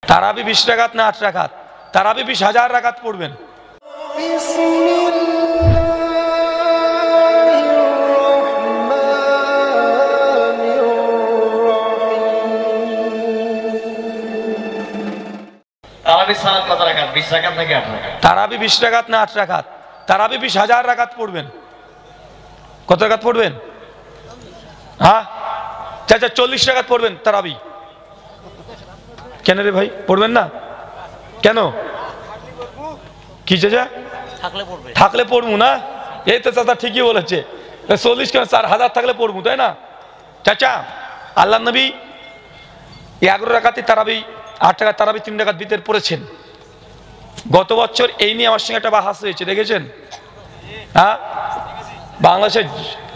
তারাবি 20 রাকাত না 8 রাকাত? তারাবি 20,000 রাকাত পড়বেন। তারাবি সালাত কত রাকাত? 20 রাকাত নাকি 8 রাকাত? তারাবি 20 রাকাত না 8 রাকাত? তারাবি 20,000 রাকাত পড়বেন। কত রাকাত পড়বেন? হ্যাঁ চাচা 40 রাকাত পড়বেন তারাবি। কেন রে ভাই পড়বেন না কেন? কি চাচা? থাকলে পড়বো না? এই তো চাচা ঠিকই বলেছে। 40 কেন, 4,000 থাকলে পড়বো, তাই না চাচা? আল্লাহ নবী 11 রাকাতে তারাবি 8 রাকাত তারাবি 3 রাকাত ভিতরে পড়েছেন। গত বছর এই নিয়ে আমার সঙ্গে একটা বাহাস হয়েছে, দেখেছেন? হ্যাঁ, বাংলাদেশের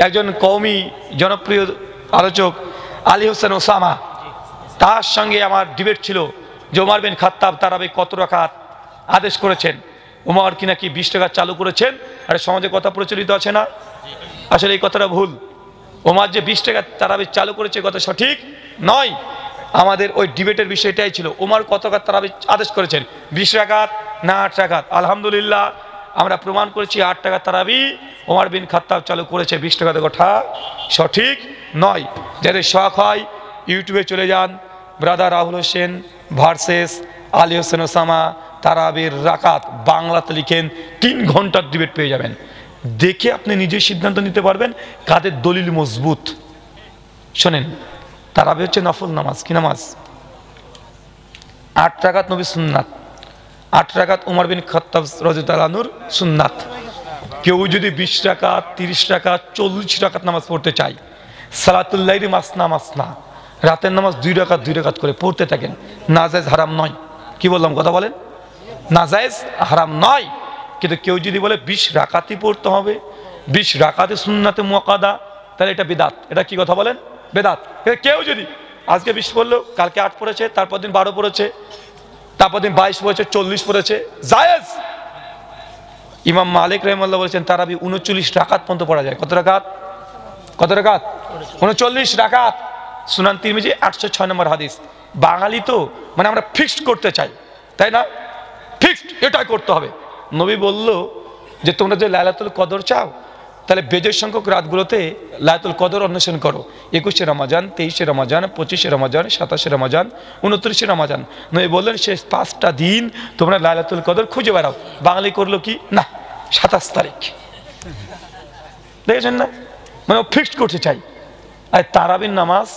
একজন কওমি জনপ্রিয় আলোচক আলী হোসেন ওসামা, তার সঙ্গে আমার ডিবেট ছিল যে ওমর বিন খাত্তাব তারাবি কত রাকাত আদেশ করেছেন, ওমর কি নাকি 20 রাকাত চালু করেছেন। আর সমাজে কথা প্রচলিত আছে না? আসলে এই কথাটা ভুল। ওমর যে 20 রাকাত তারাবি চালু করেছে কথা সঠিক নয়। আমাদের ওই ডিবেটের বিষয়টাই ছিল ওমর কত রাকাত তারাবি আদেশ করেছেন, 20 রাকাত না 8 রাকাত? আলহামদুলিল্লাহ আমরা প্রমাণ করেছি 8 রাকাত তারাবি ওমর বিন খাত্তাব চালু করেছে, 20 রাকাতের কথা সঠিক নয়। যাদের শখ হয় ইউটিউবে চলে যান, brother Rahul Hossain versus Ali Hossain Osama তারাবির রাকাত, বাংলাতে লিখেন, 3 ঘন্টার ডিবেট পেয়ে যাবেন। দেখে আপনি নিজেই সিদ্ধান্ত নিতে পারবেন কাদের দলিল মজবুত। শোনেন, তারাবি হচ্ছে নফল নামাজ। কি নামাজ? 8 রাকাত নবী সুন্নাত, 8 রাকাত উমর বিন খাত্তাব রাদিয়াল্লাহু আনহুর সুন্নাত। কেউ যদি 20 রাকাত 30 রাকাত 40 রাকাত নামাজ পড়তে চায়, সালাতুল লাইলি মাসনা মাসনা, রাতের নামাজ 2 রাকাত 2 রাকাত করে পড়তে থাকেন। নাজায়েজ হারাম নয়। কি বললাম কথা বলেন? নাজায়েজ হারাম নয়। কিন্তু কেউ যদি বলে 20 রাকাতই পড়তে হবে, 20 রাকাতে সুন্নাতে মুআক্কাদা, তাহলে এটা বিদাত। এটা কি কথা বলেন? বেদাত। কেউ যদি আজকে 20 পড়লো, কালকে 8 পড়েছে, তারপর দিন 12 পড়েছে, তারপর দিন 22 পড়েছে, 40 পড়েছে, জায়েজ। ইমাম মালিক রাহিমাহুল্লাহ বলেছেন তারাবি 39 রাকাত পর্যন্ত পড়া যায়। কত রাকাত? কত রাকাত? 39 রাকাত। সুনান তিরমিজি 806 নম্বর হাদিস। বাঙালি তো মানে আমরা ফিক্সড করতে চাই, তাই না? ফিক্সড এটাই করতে হবে। নবী বলল যে তোমরা যে লাইলাতুল কদর চাও, তাহলে বেজর সংখ্যক রাতগুলোতে লাইলাতুল কদর অন্বেষণ করো। 21শে রমজান, 23শে রমজান, 25শে রমজান, 27শে রমজান, 29শে রমজান। নবী বললেন শেষ 5টা দিন তোমরা লাইলাতুল কদর খুঁজে বেড়াও। বাঙালি করলো কি না, 27 তারিখ। দেখেছেন না, মানে ফিক্সড করতে চাই। আর তারাবির নামাজ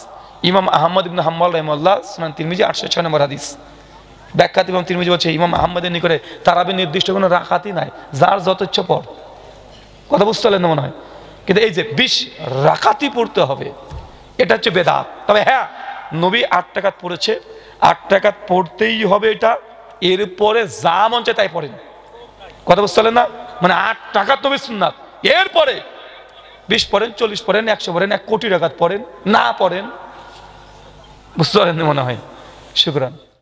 ইমাম আহমদ ইবনে হাম্বল রাহিমাহুল্লাহ সুনান তিরমিজি 806 নম্বর হাদিস। ব্যাখ্যাত ইমাম তিরমিজি বলছে ইমাম আহমদের নিকটে তারাবির নির্দিষ্ট কোনো রাকাতই নাই, যার যত ইচ্ছা পড়। কথা বুঝতে পারলেন না মনে হয়? কিন্তু এই যে 20 রাকাতই পড়তে হবে, এটা হচ্ছে বেদাত। তবে হ্যাঁ, নবী 8 রাকাত পড়েছে, 8 রাকাত পড়তেই হবে এটা। এরপরে যা মন চায় তাই পড়েন। কথা বুঝতে পারলেন না? মানে 8 রাকাত নবী সুন্নাত, এরপরে 20 পড়েন, 40 পড়েন, 100 পড়েন, 1 কোটি রাকাত পড়েন, না পড়েন। বুঝতে পারেন মনে হয়? শুকরান।